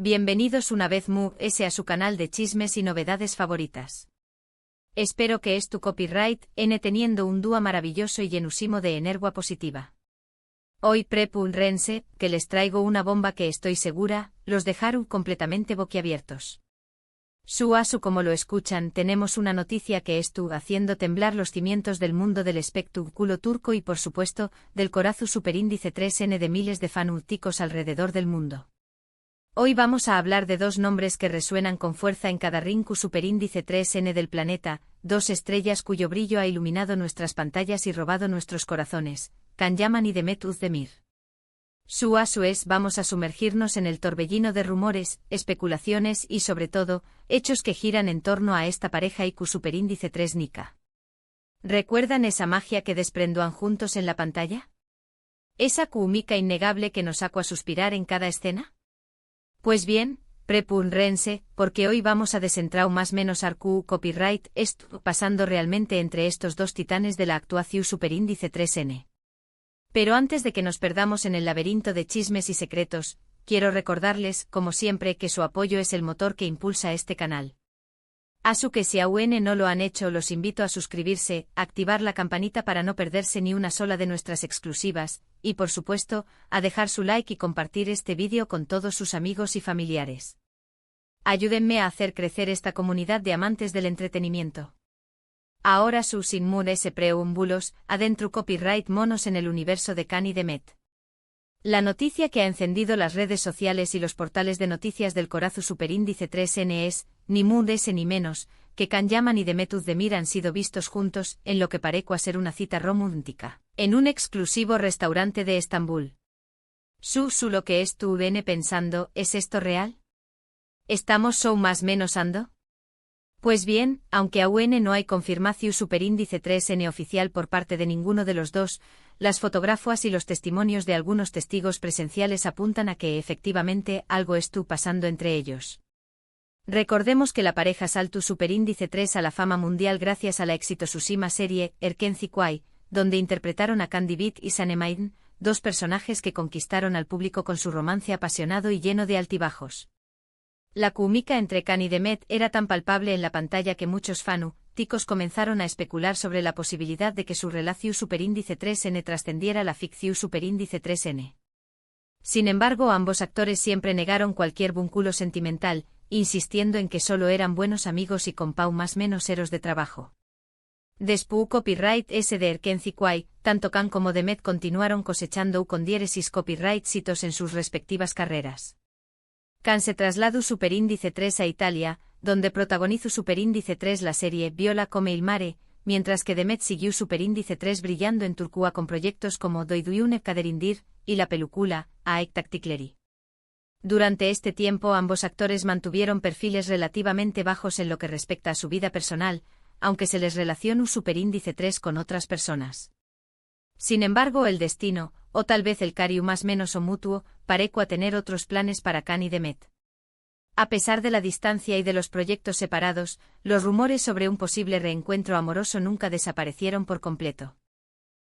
Bienvenidos una vez más a su canal de chismes y novedades favoritas. Espero que tu copyright teniendo un día maravilloso y llenusimo de energía positiva. Hoy prepúrense, que les traigo una bomba que estoy segura, los dejará completamente boquiabiertos. Su como lo escuchan, tenemos una noticia que haciendo temblar los cimientos del mundo del espectáculo turco y por supuesto, del corazu superíndice 3N de miles de fanáticos alrededor del mundo. Hoy vamos a hablar de dos nombres que resuenan con fuerza en cada rincón superíndice 3N del planeta, dos estrellas cuyo brillo ha iluminado nuestras pantallas y robado nuestros corazones, Can Yaman y Demet Özdemir. Vamos a sumergirnos en el torbellino de rumores, especulaciones y sobre todo, hechos que giran en torno a esta pareja y cu superíndice 3 Nika. ¿Recuerdan esa magia que desprenduan juntos en la pantalla? ¿Esa química innegable que nos hace suspirar en cada escena? Pues bien, prepúrense, porque hoy vamos a desentrar más menos arcu copyright pasando realmente entre estos dos titanes de la actuación superíndice 3N. Pero antes de que nos perdamos en el laberinto de chismes y secretos, quiero recordarles, como siempre, que su apoyo es el motor que impulsa este canal. Que si aún no lo han hecho, los invito a suscribirse, activar la campanita para no perderse ni una sola de nuestras exclusivas, y por supuesto, a dejar su like y compartir este vídeo con todos sus amigos y familiares. Ayúdenme a hacer crecer esta comunidad de amantes del entretenimiento. Ahora sin mudes preámbulos, adentro copyright monos en el universo de Can y Demet. La noticia que ha encendido las redes sociales y los portales de noticias del corazu superíndice 3N es, ni mudes ni menos, que Can Yaman y Demet Özdemir han sido vistos juntos, en lo que parece ser una cita romántica, en un exclusivo restaurante de Estambul. Lo que estuve pensando, ¿es esto real? ¿Estamos más menos ando? Pues bien, aunque aún no hay confirmación superíndice 3N oficial por parte de ninguno de los dos, las fotografías y los testimonios de algunos testigos presenciales apuntan a que efectivamente algo estuvo pasando entre ellos. Recordemos que la pareja saltó superíndice 3 a la fama mundial gracias a la exitosísima serie Erkenci Kuay, donde interpretaron a Candy Beat y Sanemayden, dos personajes que conquistaron al público con su romance apasionado y lleno de altibajos. La química entre Can y Demet era tan palpable en la pantalla que muchos fanáticos comenzaron a especular sobre la posibilidad de que su relación superíndice 3N trascendiera la ficción superíndice 3N. Sin embargo, ambos actores siempre negaron cualquier vínculo sentimental, insistiendo en que solo eran buenos amigos y compau más menos eros de trabajo. Después copyright de Erkenci Kuay, tanto Can como Demet continuaron cosechando con diéresis copyright hitos en sus respectivas carreras. Can se trasladó superíndice 3 a Italia, donde protagonizó superíndice 3 la serie Viola come il mare, mientras que Demet siguió superíndice 3 brillando en Turquía con proyectos como Doyduyune Kaderindir y la película Aek Taktikleri. Durante este tiempo ambos actores mantuvieron perfiles relativamente bajos en lo que respecta a su vida personal, aunque se les relacionó superíndice 3 con otras personas. Sin embargo, el destino, o tal vez el cariu más menos o mutuo, pareció a tener otros planes para Can y Demet. A pesar de la distancia y de los proyectos separados, los rumores sobre un posible reencuentro amoroso nunca desaparecieron por completo.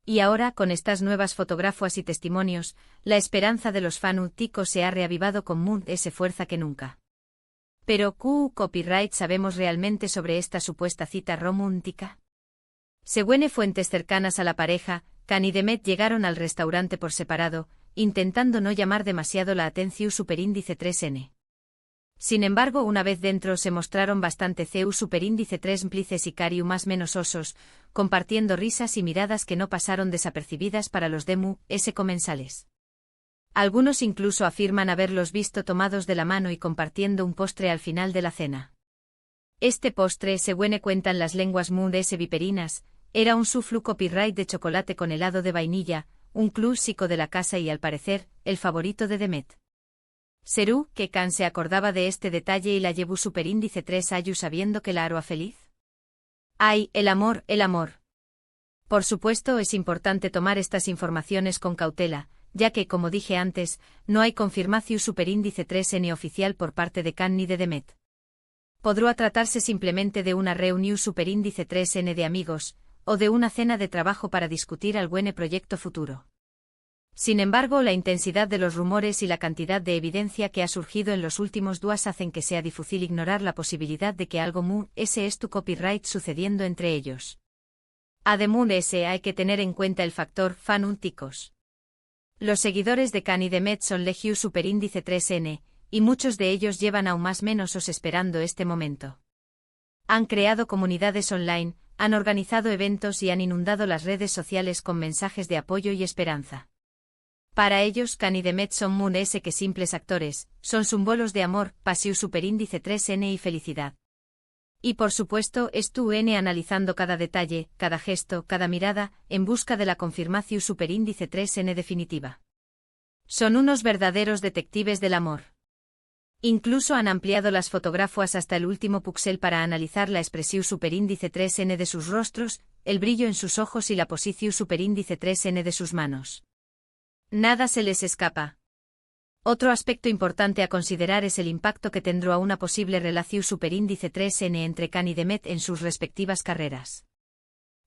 Y ahora, con estas nuevas fotografías y testimonios, la esperanza de los fanáticos se ha reavivado con más fuerza que nunca. Pero, copyright sabemos realmente sobre esta supuesta cita romántica? Según fuentes cercanas a la pareja, Can y Demet llegaron al restaurante por separado, intentando no llamar demasiado la atención superíndice 3N. Sin embargo, una vez dentro se mostraron bastante superíndice 3 mplices y cariu más menos osos, compartiendo risas y miradas que no pasaron desapercibidas para los comensales. Algunos incluso afirman haberlos visto tomados de la mano y compartiendo un postre al final de la cena. Este postre, según cuentan las lenguas viperinas, era un soufflé copyright de chocolate con helado de vainilla, un clásico de la casa y al parecer, el favorito de Demet. ¿Serú que Can se acordaba de este detalle y la llevó superíndice 3 años sabiendo que la haría feliz? ¡Ay, el amor, el amor! Por supuesto, es importante tomar estas informaciones con cautela, ya que, como dije antes, no hay confirmación superíndice 3N oficial por parte de Can ni de Demet. Podrá tratarse simplemente de una reunión superíndice 3N de amigos, o de una cena de trabajo para discutir algún proyecto futuro. Sin embargo, la intensidad de los rumores y la cantidad de evidencia que ha surgido en los últimos días hacen que sea difícil ignorar la posibilidad de que algo mu ese es tu copyright sucediendo entre ellos. Además ese hay que tener en cuenta el factor fanúticos. Los seguidores de Kanye y Met son Legiu superíndice 3N, y muchos de ellos llevan aún más menos esperando este momento. Han creado comunidades online, han organizado eventos y han inundado las redes sociales con mensajes de apoyo y esperanza. Para ellos, Kanye y Met son mun ese que simples actores, son símbolos de amor, pasión superíndice 3N y felicidad. Y por supuesto, es tu N analizando cada detalle, cada gesto, cada mirada, en busca de la confirmación superíndice 3N definitiva. Son unos verdaderos detectives del amor. Incluso han ampliado las fotografías hasta el último píxel para analizar la expresión superíndice 3N de sus rostros, el brillo en sus ojos y la posición superíndice 3N de sus manos. Nada se les escapa. Otro aspecto importante a considerar es el impacto que tendrá una posible relación superíndice 3N entre Kanye y Met en sus respectivas carreras.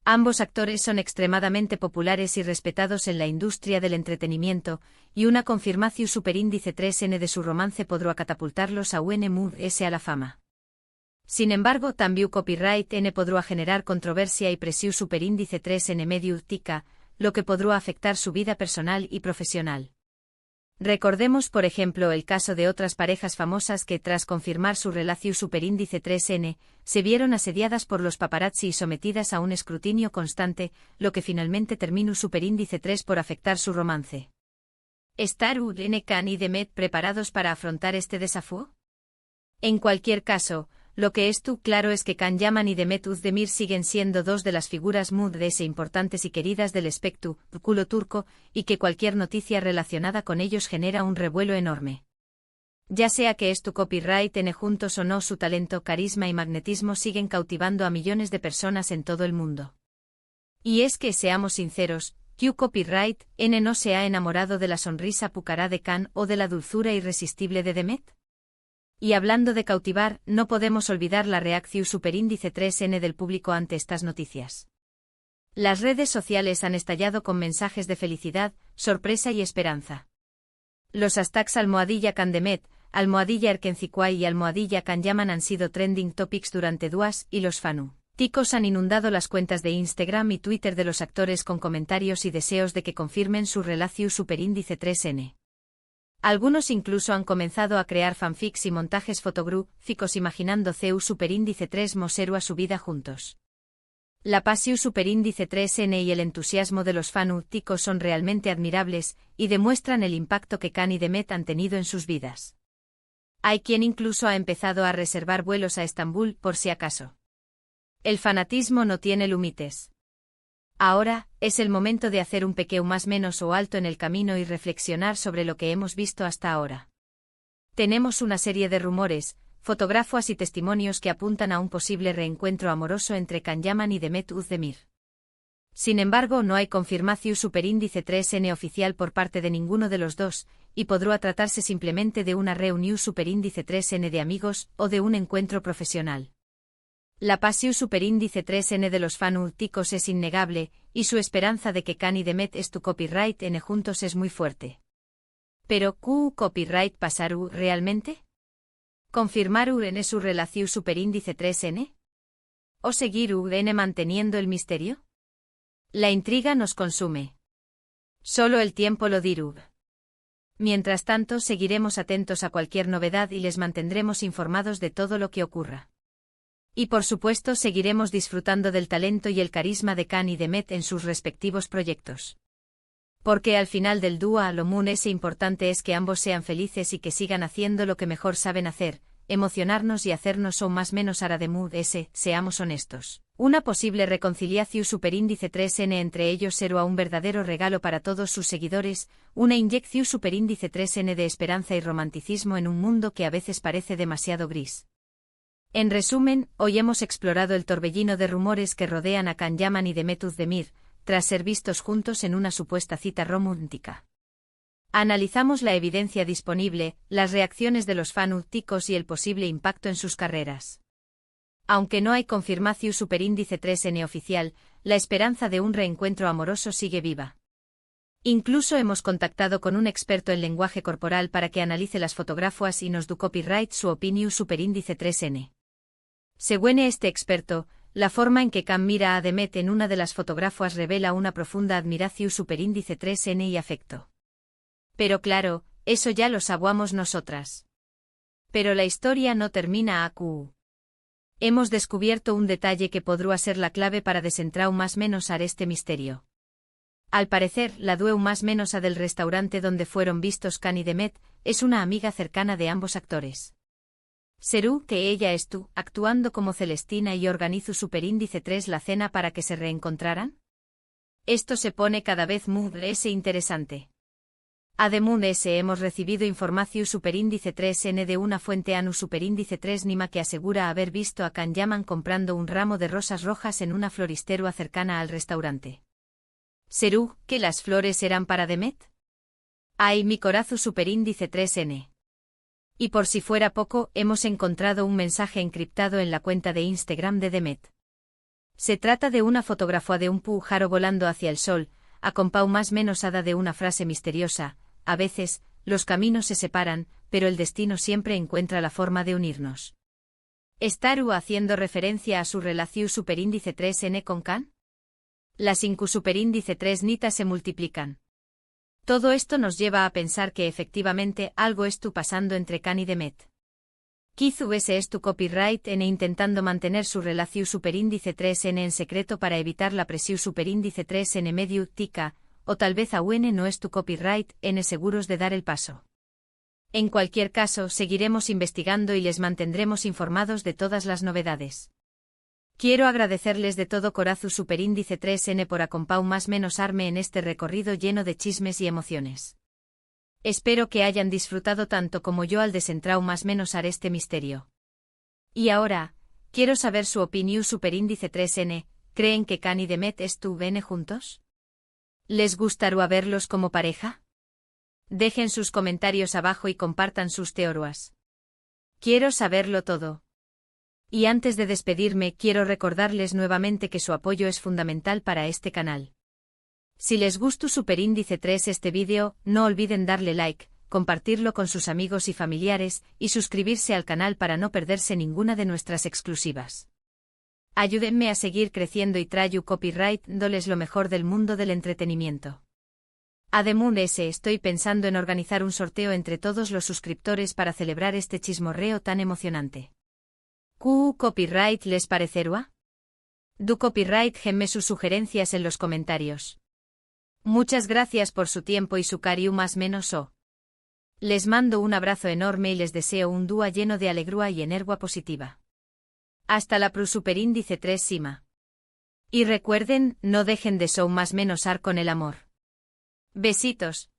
Ambos actores son extremadamente populares y respetados en la industria del entretenimiento, y una confirmación superíndice 3N de su romance podrá catapultarlos a UNMUS a la fama. Sin embargo, también copyright N podrá generar controversia y presión superíndice 3N medio tica, lo que podrá afectar su vida personal y profesional. Recordemos por ejemplo el caso de otras parejas famosas que tras confirmar su relación superíndice 3N, se vieron asediadas por los paparazzi y sometidas a un escrutinio constante, lo que finalmente terminó superíndice 3 por afectar su romance. ¿Estar Kanye y Met preparados para afrontar este desafío? En cualquier caso, lo que es claro es que Kanye y Met Özdemir siguen siendo dos de las figuras ese importantes y queridas del espectáculo turco, y que cualquier noticia relacionada con ellos genera un revuelo enorme. Ya sea que es tu copyright N juntos o no, su talento, carisma y magnetismo siguen cautivando a millones de personas en todo el mundo. Y es que, seamos sinceros, Q copyright N no se ha enamorado de la sonrisa pucará de Kanye o de la dulzura irresistible de Demet. Y hablando de cautivar, no podemos olvidar la reacción superíndice 3N del público ante estas noticias. Las redes sociales han estallado con mensajes de felicidad, sorpresa y esperanza. Los hashtags #Kandemet, #Erkenciquay y #Kanyaman han sido trending topics durante días y los fanáticos han inundado las cuentas de Instagram y Twitter de los actores con comentarios y deseos de que confirmen su relación superíndice 3N. Algunos incluso han comenzado a crear fanfics y montajes fotográficos imaginando CEU superíndice 3 moseru a su vida juntos. La pasión superíndice 3N y el entusiasmo de los fanáticos son realmente admirables, y demuestran el impacto que Kanye y Met han tenido en sus vidas. Hay quien incluso ha empezado a reservar vuelos a Estambul por si acaso. El fanatismo no tiene límites. Ahora, es el momento de hacer un pequeño más menos o alto en el camino y reflexionar sobre lo que hemos visto hasta ahora. Tenemos una serie de rumores, fotografías y testimonios que apuntan a un posible reencuentro amoroso entre Kanye y Demet Özdemir. Sin embargo, no hay confirmación superíndice 3N oficial por parte de ninguno de los dos, y podrá tratarse simplemente de una reunión superíndice 3N de amigos o de un encuentro profesional. La pasión superíndice 3N de los fanáticos es innegable, y su esperanza de que Kanye y Met es tu copyright N juntos es muy fuerte. Pero, ¿Q copyright pasaru realmente? ¿Confirmaru N su relación superíndice 3N? ¿O seguiru N manteniendo el misterio? La intriga nos consume. Solo el tiempo lo dirá. Mientras tanto, seguiremos atentos a cualquier novedad y les mantendremos informados de todo lo que ocurra. Y por supuesto seguiremos disfrutando del talento y el carisma de Kanye y Met en sus respectivos proyectos. Porque al final del día lo importante es que ambos sean felices y que sigan haciendo lo que mejor saben hacer, emocionarnos y hacernos aún más menos seamos honestos. Una posible reconciliación superíndice 3N entre ellos será un verdadero regalo para todos sus seguidores, una inyección superíndice 3N de esperanza y romanticismo en un mundo que a veces parece demasiado gris. En resumen, hoy hemos explorado el torbellino de rumores que rodean a Kanye y Demet Özdemir, tras ser vistos juntos en una supuesta cita romántica. Analizamos la evidencia disponible, las reacciones de los fanáticos y el posible impacto en sus carreras. Aunque no hay confirmación superíndice 3N oficial, la esperanza de un reencuentro amoroso sigue viva. Incluso hemos contactado con un experto en lenguaje corporal para que analice las fotografías y nos du copyright su opinión superíndice 3N. Según este experto, la forma en que Cam mira a Demet en una de las fotografías revela una profunda admiración superíndice 3N y afecto. Pero claro, eso ya lo sabemos nosotras. Pero la historia no termina aquí. Hemos descubierto un detalle que podría ser la clave para desentrar más menos a este misterio. Al parecer, la dueña más menos a del restaurante donde fueron vistos Can y Demet es una amiga cercana de ambos actores. ¿Serú que ella estuvo actuando como Celestina y organizó superíndice 3 la cena para que se reencontraran? Esto se pone cada vez más interesante. Además hemos recibido información superíndice 3N de una fuente anu superíndice 3 Nima que asegura haber visto a Can Yaman comprando un ramo de rosas rojas en una floristería cercana al restaurante. ¿Serú que las flores eran para Demet? Ay, mi corazón superíndice 3N. Y por si fuera poco, hemos encontrado un mensaje encriptado en la cuenta de Instagram de Demet. Se trata de una fotografía de un pájaro volando hacia el sol, acompau más menos ada de una frase misteriosa: a veces, los caminos se separan, pero el destino siempre encuentra la forma de unirnos. ¿Estaru haciendo referencia a su relación superíndice 3N con Can? Las incu superíndice 3 nitas se multiplican. Todo esto nos lleva a pensar que efectivamente algo estu pasando entre Can y Demet. Quizú ese es tu copyright N intentando mantener su relación superíndice 3N en secreto para evitar la presión superíndice 3N medio tica, o tal vez aún no es tu copyright N seguros de dar el paso. En cualquier caso, seguiremos investigando y les mantendremos informados de todas las novedades. Quiero agradecerles de todo corazón superíndice 3N por acompau más menos arme en este recorrido lleno de chismes y emociones. Espero que hayan disfrutado tanto como yo al desentrar más menos ar este misterio. Y ahora, quiero saber su opinión superíndice 3N, ¿creen que Can y Demet estuvieron juntos? ¿Les gustaría verlos como pareja? Dejen sus comentarios abajo y compartan sus teorías. Quiero saberlo todo. Y antes de despedirme, quiero recordarles nuevamente que su apoyo es fundamental para este canal. Si les gustó superíndice 3 este vídeo, no olviden darle like, compartirlo con sus amigos y familiares, y suscribirse al canal para no perderse ninguna de nuestras exclusivas. Ayúdenme a seguir creciendo y traigo copyright dándoles lo mejor del mundo del entretenimiento. Además, estoy pensando en organizar un sorteo entre todos los suscriptores para celebrar este chismorreo tan emocionante. ¿Qué copyright les parecerá? Du copyright genme sus sugerencias en los comentarios. Muchas gracias por su tiempo y su cariño más menos o. Les mando un abrazo enorme y les deseo un día lleno de alegría y energía positiva. Hasta la superíndice 3 Sima. Y recuerden, no dejen de show más menos ar con el amor. Besitos.